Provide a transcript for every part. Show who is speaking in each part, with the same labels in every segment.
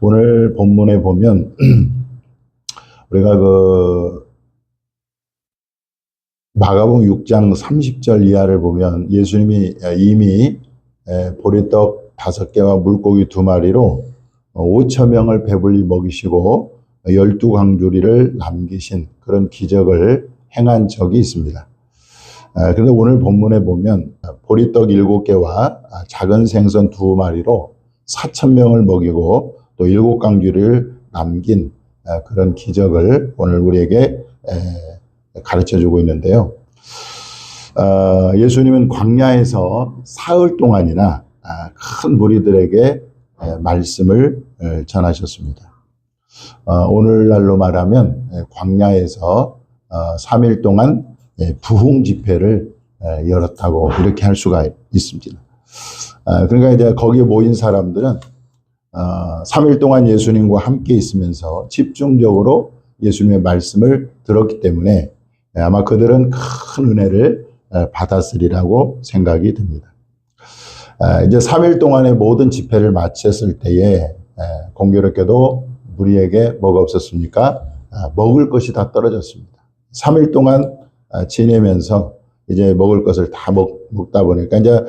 Speaker 1: 오늘 본문에 보면 우리가 마가복음 6장 30절 이하를 보면 예수님이 이미 보리떡 5개와 물고기 2마리로 5천 명을 배불리 먹이시고 12광주리를 남기신 그런 기적을 행한 적이 있습니다. 그런데 오늘 본문에 보면 보리떡 7개와 작은 생선 2마리로 4천 명을 먹이고 또 7광주리를 남긴 그런 기적을 오늘 우리에게 가르쳐주고 있는데요. 예수님은 광야에서 사흘 동안이나 큰 무리들에게 말씀을 전하셨습니다. 오늘날로 말하면 광야에서 3일 동안 부흥 집회를 열었다고 이렇게 할 수가 있습니다. 그러니까 이제 거기에 모인 사람들은 3일 동안 예수님과 함께 있으면서 집중적으로 예수님의 말씀을 들었기 때문에 아마 그들은 큰 은혜를 받았으리라고 생각이 듭니다. 이제 3일 동안의 모든 집회를 마쳤을 때에 공교롭게도 무리에게 뭐가 없었습니까? 먹을 것이 다 떨어졌습니다. 3일 동안 지내면서 이제 먹을 것을 다 먹다 보니까 이제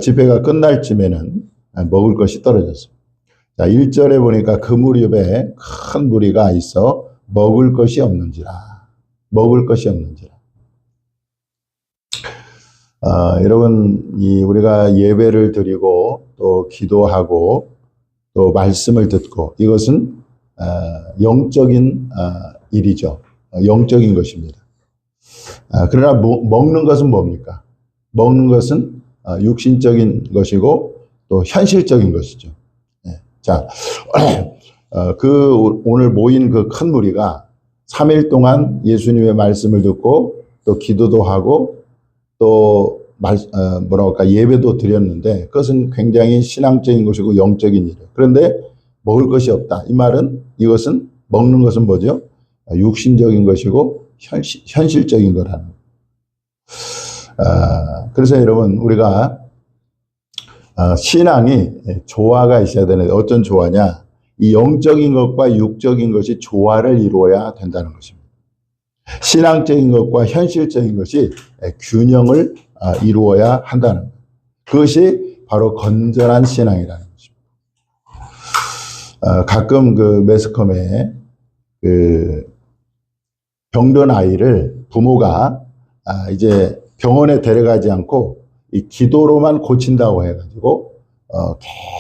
Speaker 1: 집회가 끝날 쯤에는 먹을 것이 떨어졌습니다. 자, 1절에 보니까 그 무렵에 큰 무리가 있어 먹을 것이 없는지라. 여러분, 우리가 예배를 드리고 또 기도하고 또 말씀을 듣고 이것은 영적인 일이죠. 영적인 것입니다. 그러나 먹는 것은 뭡니까? 먹는 것은 육신적인 것이고 또 현실적인 것이죠. 자, 오늘 모인 그 큰 무리가 3일 동안 예수님의 말씀을 듣고 또 기도도 하고 또 예배도 드렸는데 그것은 굉장히 신앙적인 것이고 영적인 일이에요. 그런데 먹을 것이 없다. 이 말은 이것은 먹는 것은 뭐죠? 육신적인 것이고 현실적인 거라는. 그래서 여러분 우리가 신앙이 조화가 있어야 되는데 어떤 조화냐? 이 영적인 것과 육적인 것이 조화를 이루어야 된다는 것입니다. 신앙적인 것과 현실적인 것이 균형을 이루어야 한다는 것. 그것이 바로 건전한 신앙이라는 것입니다. 가끔 매스컴에 병든 아이를 부모가 이제 병원에 데려가지 않고 이 기도로만 고친다고 해가지고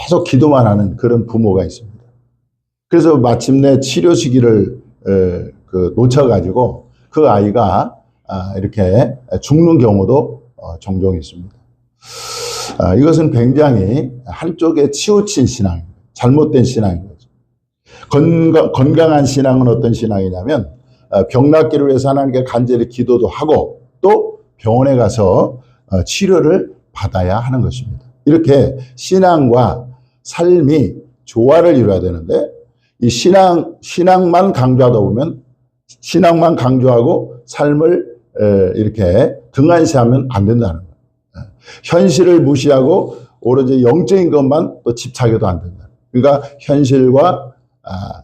Speaker 1: 계속 기도만 하는 그런 부모가 있습니다. 그래서 마침내 치료 시기를 놓쳐가지고 그 아이가 이렇게 죽는 경우도 종종 있습니다. 이것은 굉장히 한쪽에 치우친 신앙입니다. 잘못된 신앙인 거죠. 건강한 신앙은 어떤 신앙이냐면 병 낫기를 위해서 하나님께 간절히 기도도 하고 또 병원에 가서 치료를 받아야 하는 것입니다. 이렇게 신앙과 삶이 조화를 이루어야 되는데 이 신앙만 강조하다 보면 신앙만 강조하고 삶을 이렇게 등한시하면 안 된다는 거예요. 현실을 무시하고 오로지 영적인 것만 또 집착해도 안 된다. 그러니까 현실과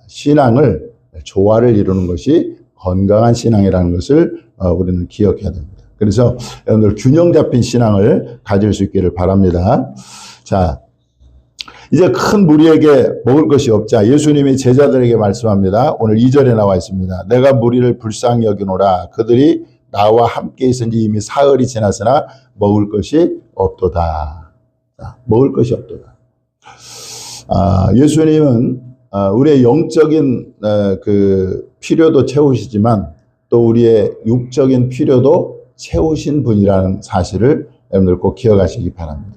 Speaker 1: 신앙을 조화를 이루는 것이 건강한 신앙이라는 것을 우리는 기억해야 됩니다. 그래서 여러분들 균형 잡힌 신앙을 가질 수 있기를 바랍니다. 자, 이제 큰 무리에게 먹을 것이 없자 예수님이 제자들에게 말씀합니다. 오늘 2절에 나와 있습니다. 내가 무리를 불쌍히 여기노라. 그들이 나와 함께 있은지 이미 사흘이 지났으나 먹을 것이 없도다. 먹을 것이 없도다. 예수님은 우리의 영적인 필요도 채우시지만 또 우리의 육적인 필요도 채우신 분이라는 사실을 여러분들 꼭 기억하시기 바랍니다.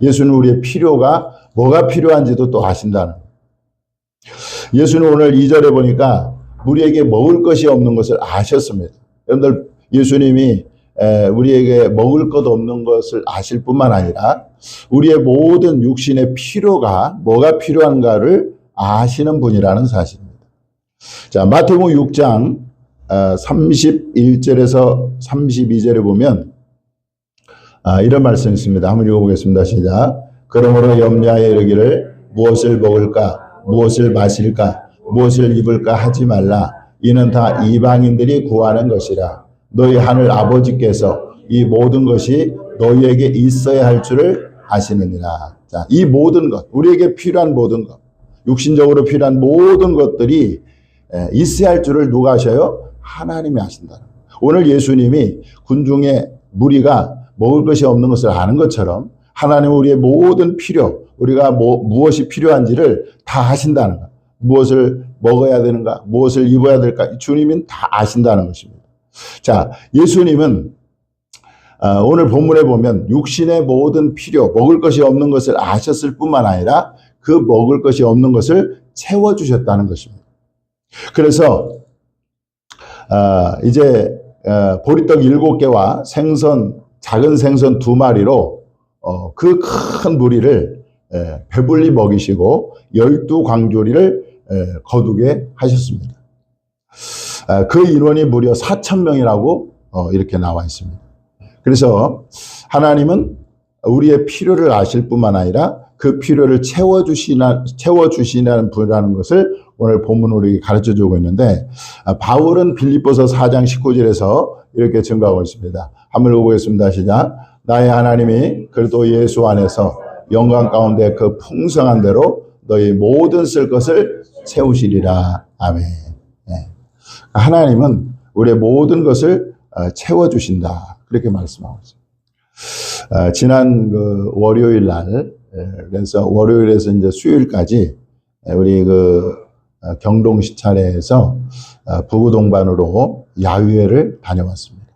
Speaker 1: 예수는 우리의 필요가 뭐가 필요한지도 또 아신다는 거예요. 예수는 오늘 2절에 보니까 우리에게 먹을 것이 없는 것을 아셨습니다. 여러분들 예수님이 우리에게 먹을 것 없는 것을 아실 뿐만 아니라 우리의 모든 육신의 필요가 뭐가 필요한가를 아시는 분이라는 사실입니다. 자, 마태복음 6장 31절에서 32절에 보면 이런 말씀이 있습니다. 한번 읽어보겠습니다. 시작. 그러므로 염려하여 이르기를 무엇을 먹을까 무엇을 마실까? 무엇을 입을까 하지 말라. 이는 다 이방인들이 구하는 것이라. 너희 하늘 아버지께서 이 모든 것이 너희에게 있어야 할 줄을 아시느니라. 자, 이 모든 것, 우리에게 필요한 모든 것, 육신적으로 필요한 모든 것들이 있어야 할 줄을 누가 아셔요? 하나님이 아신다. 오늘 예수님이 군중의 무리가 먹을 것이 없는 것을 아는 것처럼 하나님은 우리의 모든 필요, 우리가 무엇이 필요한지를 다 아신다는 것. 무엇을 먹어야 되는가, 무엇을 입어야 될까, 주님은 다 아신다는 것입니다. 자, 예수님은 오늘 본문에 보면 육신의 모든 필요, 먹을 것이 없는 것을 아셨을 뿐만 아니라 그 먹을 것이 없는 것을 채워주셨다는 것입니다. 그래서 이제 보리떡 7개와 생선, 작은 생선 2마리로 그 큰 무리를 배불리 먹이시고 12광주리를 거두게 하셨습니다. 그 인원이 무려 4,000명이라고 이렇게 나와 있습니다. 그래서 하나님은 우리의 필요를 아실 뿐만 아니라 그 필요를 채워주시는 분이라는 것을 오늘 본문으로 우리에게 가르쳐주고 있는데, 바울은 빌립보서 4장 19절에서 이렇게 증거하고 있습니다. 한번 읽어보겠습니다. 시작. 나의 하나님이 그리스도 예수 안에서 영광 가운데 그 풍성한 대로 너희 모든 쓸 것을 채우시리라. 아멘. 네. 하나님은 우리의 모든 것을 채워주신다. 그렇게 말씀하고 있습니다. 지난 그 월요일 날, 그래서 월요일에서 이제 수요일까지 우리 그 경동시 차례에서 부부 동반으로 야유회를 다녀왔습니다.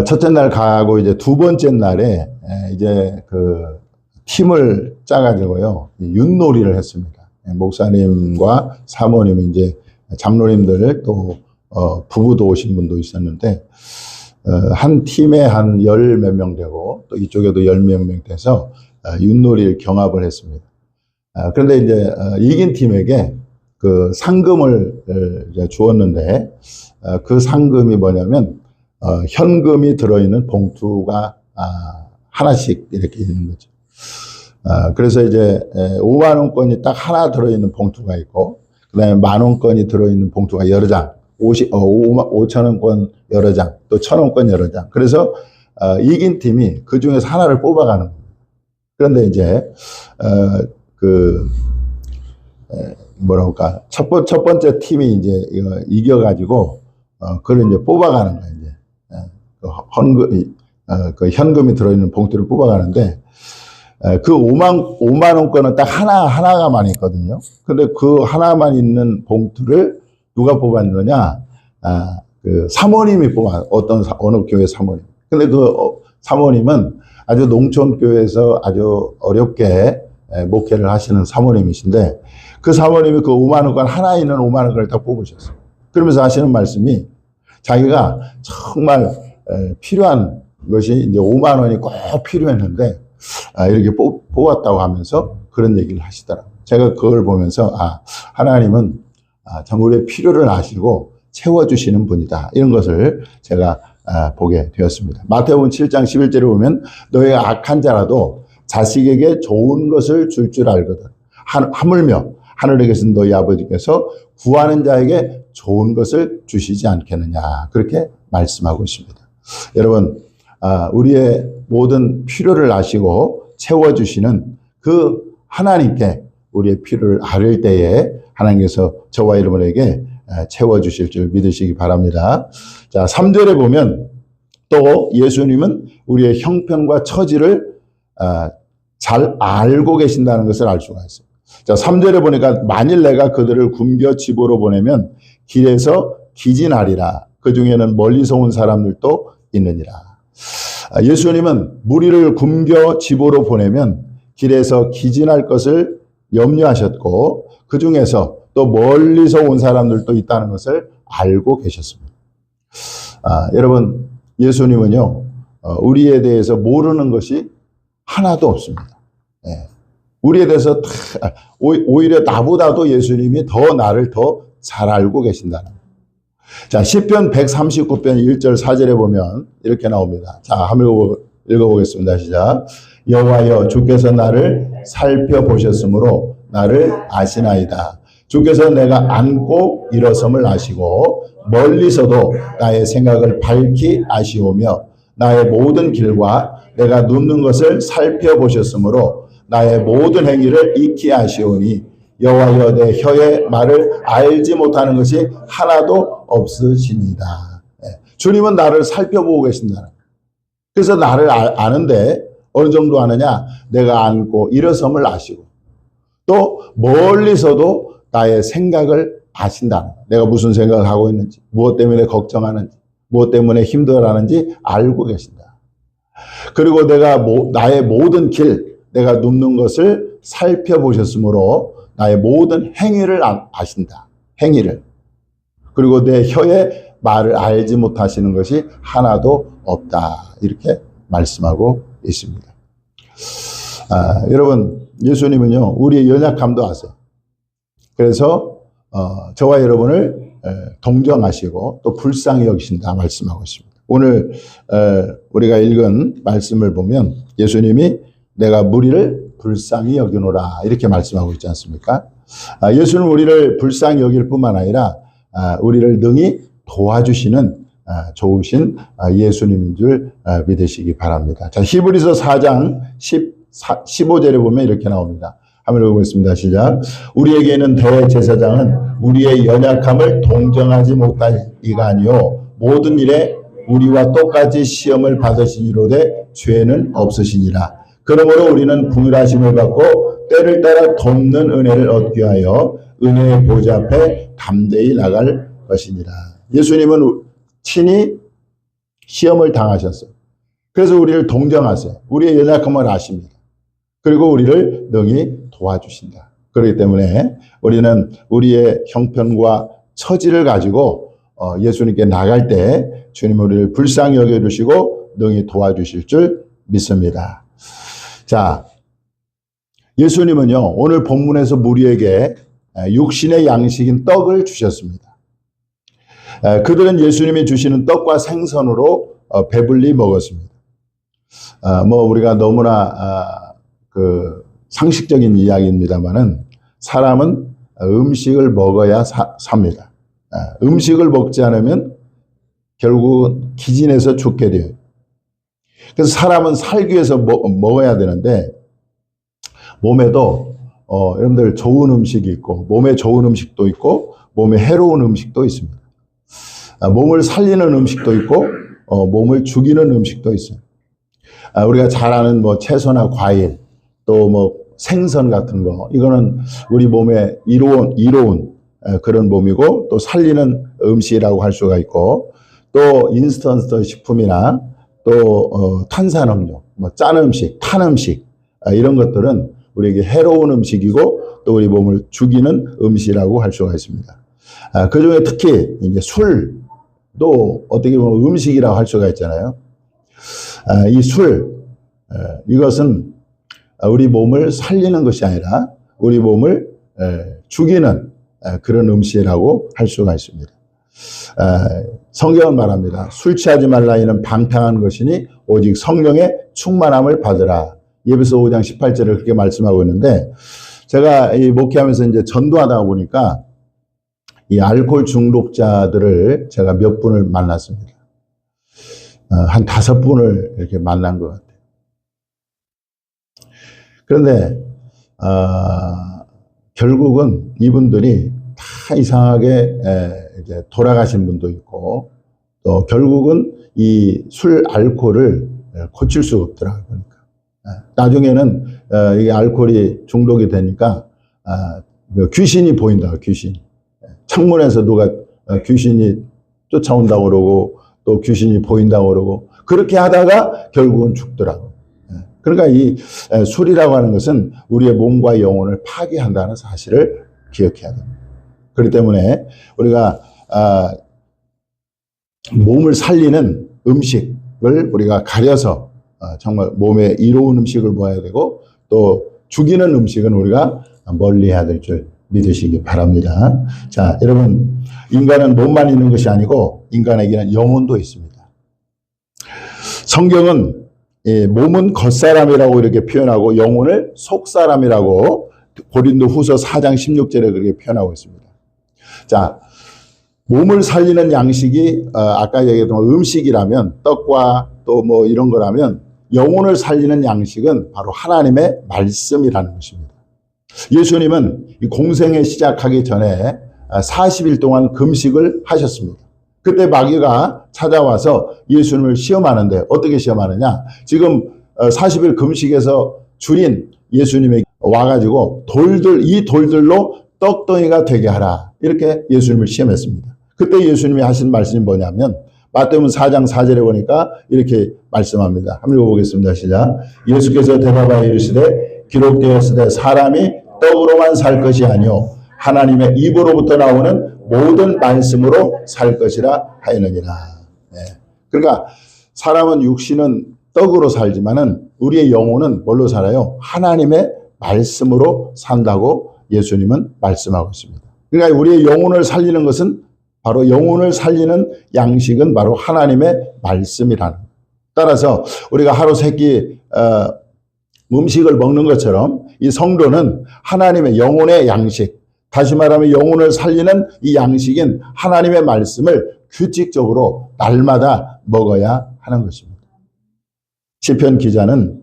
Speaker 1: 첫째 날 가고 이제 두 번째 날에 이제 그 팀을 짜가지고요, 윷놀이를 했습니다. 목사님과 사모님, 이제 장로님들 또 부부도 오신 분도 있었는데, 한 팀에 한 10 몇 명 되고 또 이쪽에도 10 몇 명 돼서 윷놀이를 경합을 했습니다. 그런데 이제 이긴 팀에게 그 상금을 이제 주었는데, 그 상금이 뭐냐면 현금이 들어있는 봉투가 하나씩 이렇게 있는 거죠. 그래서 이제 5만 원권이 딱 하나 들어있는 봉투가 있고, 그 다음에 10,000원권이 들어있는 봉투가 여러 장, 5,000원권 여러 장, 또 1,000원권 여러 장. 그래서 이긴 팀이 그 중에서 하나를 뽑아가는 겁니다. 그런데 이제 뭐랄까, 첫 번째 팀이 이제 이겨가지고 그걸 이제 뽑아가는 거예요. 이제 그 현금이 들어있는 봉투를 뽑아가는데, 그 5만 원권은 딱 하나가만 있거든요. 근데 그 하나만 있는 봉투를 누가 뽑았느냐? 그 사모님이 어느 교회 사모님. 근데 그 사모님은 아주 농촌교회에서 아주 어렵게 목회를 하시는 사모님이신데, 그 사모님이 그 5만 원권, 하나 있는 5만 원권을 딱 뽑으셨어요. 그러면서 하시는 말씀이, 자기가 정말 필요한 것이 이제 5만 원이 꼭 필요했는데, 이렇게 뽑았다고 하면서 그런 얘기를 하시더라고요. 제가 그걸 보면서, 하나님은 참 우리의 필요를 아시고 채워주시는 분이다. 이런 것을 제가 보게 되었습니다. 마태복음 7장 11절에 보면, 너희가 악한 자라도 자식에게 좋은 것을 줄 알거든. 하물며 하늘에 계신 너희 아버지께서 구하는 자에게 좋은 것을 주시지 않겠느냐. 그렇게 말씀하고 있습니다. 여러분, 우리의 모든 필요를 아시고 채워주시는 그 하나님께 우리의 필요를 아를 때에 하나님께서 저와 여러분에게 채워주실 줄 믿으시기 바랍니다. 자, 3절에 보면 또 예수님은 우리의 형편과 처지를 잘 알고 계신다는 것을 알 수가 있어요. 자, 3절에 보니까 만일 내가 그들을 굶겨 집으로 보내면 길에서 기진하리라. 그 중에는 멀리서 온 사람들도 있느니라. 예수님은 무리를 굶겨 집으로 보내면 길에서 기진할 것을 염려하셨고, 그 중에서 또 멀리서 온 사람들도 있다는 것을 알고 계셨습니다. 여러분, 예수님은요, 우리에 대해서 모르는 것이 하나도 없습니다. 우리에 대해서 오히려 나보다도 예수님이 더 나를 더 잘 알고 계신다는 거예요. 자, 시편 139편 1절 4절에 보면 이렇게 나옵니다. 자, 한번 읽어보겠습니다. 시작. 여호와여 주께서 나를 살펴보셨으므로 나를 아시나이다. 주께서 내가 앉고 일어섬을 아시고 멀리서도 나의 생각을 밝히 아시오며 나의 모든 길과 내가 눕는 것을 살펴보셨으므로 나의 모든 행위를 익히 아시오니 여호와여 내 혀의 말을 알지 못하는 것이 하나도 없으시니이다. 주님은 나를 살펴보고 계신다. 그래서 나를 아는데 어느 정도 아느냐? 내가 앉고 일어섬을 아시고 또 멀리서도 나의 생각을 아신다. 내가 무슨 생각을 하고 있는지, 무엇 때문에 걱정하는지, 무엇 때문에 힘들어하는지 알고 계신다. 그리고 내가 나의 모든 길, 내가 눕는 것을 살펴보셨으므로 나의 모든 행위를 아신다. 행위를. 그리고 내 혀의 말을 알지 못하시는 것이 하나도 없다. 이렇게 말씀하고 있습니다. 여러분, 예수님은요, 우리의 연약함도 아세요. 그래서 저와 여러분을 동정하시고 또 불쌍히 여기신다 말씀하고 있습니다. 오늘 우리가 읽은 말씀을 보면 예수님이 내가 무리를 불쌍히 여기노라 이렇게 말씀하고 있지 않습니까? 예수는 우리를 불쌍히 여길 뿐만 아니라 우리를 능히 도와주시는 좋으신 예수님인 줄 믿으시기 바랍니다. 자, 히브리서 4장 15절에 보면 이렇게 나옵니다. 한번 읽어보겠습니다. 시작. 우리에게는 대제사장은 우리의 연약함을 동정하지 못하리가 아니요 모든 일에 우리와 똑같이 시험을 받으시니로되 죄는 없으시니라. 그러므로 우리는 긍휼하심을 받고 때를 따라 돕는 은혜를 얻기 위하여 은혜의 보좌 앞에 담대히 나갈 것이니라. 예수님은 친히 시험을 당하셨어요. 그래서 우리를 동정하세요. 우리의 연약함을 아십니다. 그리고 우리를 능히 도와주신다. 그렇기 때문에 우리는 우리의 형편과 처지를 가지고 예수님께 나갈 때 주님 우리를 불쌍히 여겨주시고 능히 도와주실 줄 믿습니다. 자, 예수님은요 오늘 본문에서 우리에게 육신의 양식인 떡을 주셨습니다. 그들은 예수님이 주시는 떡과 생선으로 배불리 먹었습니다. 뭐 우리가 너무나 상식적인 이야기입니다만은 사람은 음식을 먹어야 삽니다. 음식을 먹지 않으면 결국 기진해서 죽게 돼요. 그래서 사람은 살기 위해서 먹어야 되는데 몸에도 여러분들 좋은 음식이 있고 몸에 좋은 음식도 있고 몸에 해로운 음식도 있습니다. 몸을 살리는 음식도 있고 몸을 죽이는 음식도 있어요. 우리가 잘 아는 뭐 채소나 과일 또 뭐 생선 같은 거 이거는 우리 몸에 이로운 그런 몸이고 또 살리는 음식이라고 할 수가 있고 또 인스턴트 식품이나 또 탄산음료, 뭐 짠 음식, 탄 음식 이런 것들은 우리에게 해로운 음식이고 또 우리 몸을 죽이는 음식이라고 할 수가 있습니다. 그 중에 특히 이제 술도 어떻게 보면 음식이라고 할 수가 있잖아요. 이 술, 이것은 우리 몸을 살리는 것이 아니라 우리 몸을 죽이는 그런 음식이라고 할 수가 있습니다. 성경은 말합니다. 술 취하지 말라 이는 방탕한 것이니 오직 성령의 충만함을 받으라. 예배서 5장 18절을 그렇게 말씀하고 있는데 제가 이 목회하면서 이제 전도하다 보니까 이 알코올 중독자들을 제가 몇 분을 만났습니다. 한 5분을 이렇게 만난 것 같아요. 그런데 결국은 이분들이 다 이상하게 이제 돌아가신 분도 있고 또 결국은 이 술 알코올을 고칠 수가 없더라고요. 그러니까 나중에는 이 알코올이 중독이 되니까 귀신이 보인다. 귀신. 창문에서 누가 귀신이 쫓아온다고 그러고 또 귀신이 보인다고 그러고 그렇게 하다가 결국은 죽더라고요. 그러니까 이 술이라고 하는 것은 우리의 몸과 영혼을 파괴한다는 사실을 기억해야 됩니다. 그렇기 때문에 우리가 몸을 살리는 음식을 우리가 가려서 정말 몸에 이로운 음식을 먹어야 되고 또 죽이는 음식은 우리가 멀리해야 될 줄 믿으시기 바랍니다. 자, 여러분 인간은 몸만 있는 것이 아니고 인간에게는 영혼도 있습니다. 성경은 몸은 겉사람이라고 이렇게 표현하고 영혼을 속사람이라고 고린도후서 4장 16절에 그렇게 표현하고 있습니다. 자, 몸을 살리는 양식이 아까 얘기했던 음식이라면 떡과 또 뭐 이런 거라면 영혼을 살리는 양식은 바로 하나님의 말씀이라는 것입니다. 예수님은 이 공생에 시작하기 전에 40일 동안 금식을 하셨습니다. 그때 마귀가 찾아와서 예수님을 시험하는데 어떻게 시험하느냐? 지금 40일 금식에서 줄인 예수님에게 와가지고 이 돌들로 떡덩이가 되게 하라. 이렇게 예수님을 시험했습니다. 그때 예수님이 하신 말씀이 뭐냐면 마태복음 4장 4절에 보니까 이렇게 말씀합니다. 한번 읽어보겠습니다. 시작. 예수께서 대답하여 이르시되 기록되었으되 사람이 떡으로만 살 것이 아니요 하나님의 입으로부터 나오는 모든 말씀으로 살 것이라 하였느니라. 네. 그러니까 사람은 육신은 떡으로 살지만은 우리의 영혼은 뭘로 살아요? 하나님의 말씀으로 산다고 예수님은 말씀하고 있습니다. 그러니까 우리의 영혼을 살리는 것은 바로 영혼을 살리는 양식은 바로 하나님의 말씀이라는 거예요. 따라서 우리가 하루 세 끼 음식을 먹는 것처럼 이 성도는 하나님의 영혼의 양식, 다시 말하면 영혼을 살리는 이 양식인 하나님의 말씀을 규칙적으로 날마다 먹어야 하는 것입니다. 시편 기자는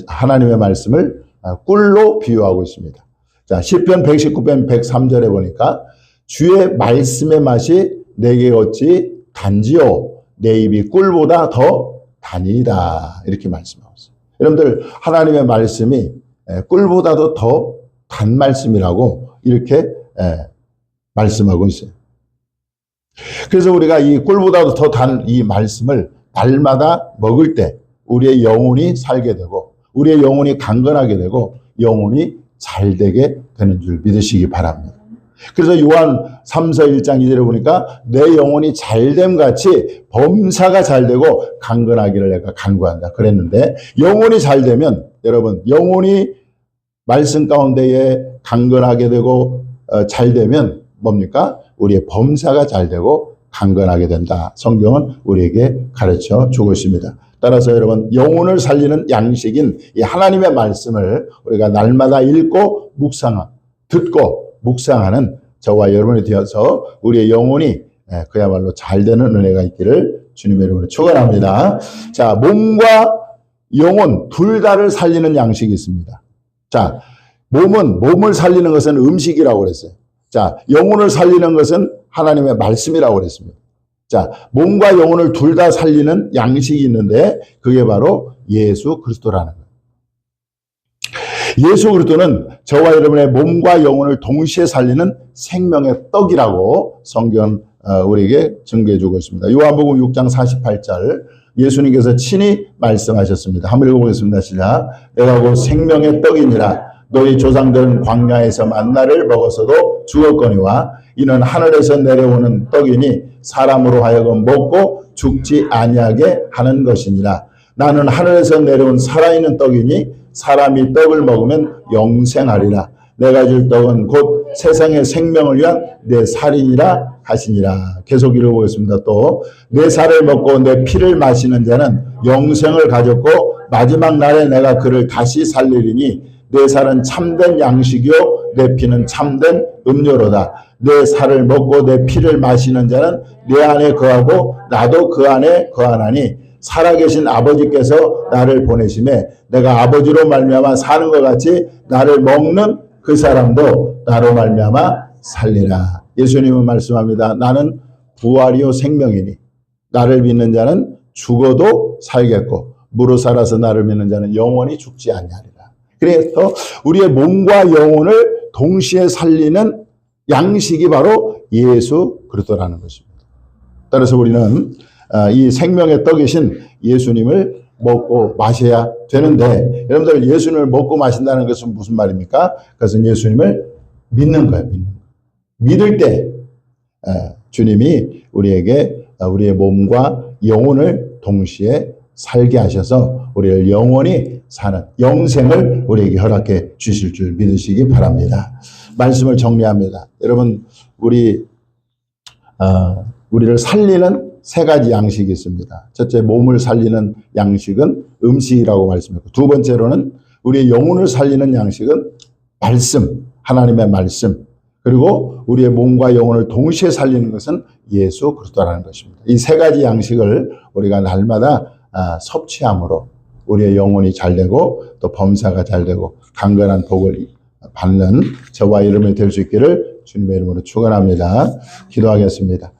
Speaker 1: 하나님의 말씀을 꿀로 비유하고 있습니다. 자, 시편 119편 103절에 보니까 주의 말씀의 맛이 내게 어찌 단지요 내 입이 꿀보다 더 단이다 이렇게 말씀하고 있어요. 여러분들 하나님의 말씀이 꿀보다도 더 단 말씀이라고 이렇게 말씀하고 있어요. 그래서 우리가 이 꿀보다도 더 단 이 말씀을 날마다 먹을 때 우리의 영혼이 살게 되고 우리의 영혼이 강건하게 되고 영혼이 잘되게 되는 줄 믿으시기 바랍니다. 그래서 요한 3서 1장 2절에 보니까 내 영혼이 잘됨 같이 범사가 잘되고 강건하기를 내가 간구한다 그랬는데 영혼이 잘되면 여러분 영혼이 말씀 가운데에 강건하게 되고 잘되면 뭡니까? 우리의 범사가 잘되고 강건하게 된다. 성경은 우리에게 가르쳐 주고 있습니다. 따라서 여러분 영혼을 살리는 양식인 이 하나님의 말씀을 우리가 날마다 읽고 듣고 묵상하는 저와 여러분이 되어서 우리의 영혼이 그야말로 잘되는 은혜가 있기를 주님의 이름으로 축원합니다. 자, 몸과 영혼 둘 다를 살리는 양식이 있습니다. 자, 몸을 살리는 것은 음식이라고 그랬어요. 자, 영혼을 살리는 것은 하나님의 말씀이라고 그랬습니다. 자, 몸과 영혼을 둘 다 살리는 양식이 있는데 그게 바로 예수 그리스도라는 거예요. 예수 그리스도는 저와 여러분의 몸과 영혼을 동시에 살리는 생명의 떡이라고 성경 우리에게 증거해 주고 있습니다. 요한복음 6장 48절 예수님께서 친히 말씀하셨습니다. 한번 읽어보겠습니다. 시작. 내가 곧 생명의 떡이니라. 너희 조상들은 광야에서 만나를 먹어서도 죽었거니와 이는 하늘에서 내려오는 떡이니 사람으로 하여금 먹고 죽지 아니하게 하는 것이니라. 나는 하늘에서 내려온 살아있는 떡이니 사람이 떡을 먹으면 영생하리라. 내가 줄 떡은 곧 세상의 생명을 위한 내 살이니라 하시니라. 계속 읽어보겠습니다. 또 내 살을 먹고 내 피를 마시는 자는 영생을 가졌고 마지막 날에 내가 그를 다시 살리리니 내 살은 참된 양식이요 내 피는 참된 음료로다. 내 살을 먹고 내 피를 마시는 자는 내 안에 거하고 나도 그 안에 거하나니 살아계신 아버지께서 나를 보내심에 내가 아버지로 말미암아 사는 것 같이 나를 먹는 그 사람도 나로 말미암아 살리라. 예수님은 말씀합니다. 나는 부활이요 생명이니 나를 믿는 자는 죽어도 살겠고 무릇 살아서 나를 믿는 자는 영원히 죽지 아니하리라. 그래서 우리의 몸과 영혼을 동시에 살리는 양식이 바로 예수 그리스도라는 것입니다. 따라서 우리는 이 생명의 떡이신 예수님을 먹고 마셔야 되는데 여러분들 예수님을 먹고 마신다는 것은 무슨 말입니까? 그것은 예수님을 믿는 거예요. 믿을 때 주님이 우리에게 우리의 몸과 영혼을 동시에 살게 하셔서 우리를 영원히 사는 영생을 우리에게 허락해 주실 줄 믿으시기 바랍니다. 말씀을 정리합니다. 여러분 우리를 살리는 세 가지 양식이 있습니다. 첫째, 몸을 살리는 양식은 음식이라고 말씀했고, 두 번째로는 우리의 영혼을 살리는 양식은 말씀, 하나님의 말씀, 그리고 우리의 몸과 영혼을 동시에 살리는 것은 예수 그리스도라는 것입니다. 이 세 가지 양식을 우리가 날마다 섭취함으로 우리의 영혼이 잘 되고 또 범사가 잘 되고 강건한 복을 받는 저와 여러분이 될 수 있기를 주님의 이름으로 축원합니다. 기도하겠습니다.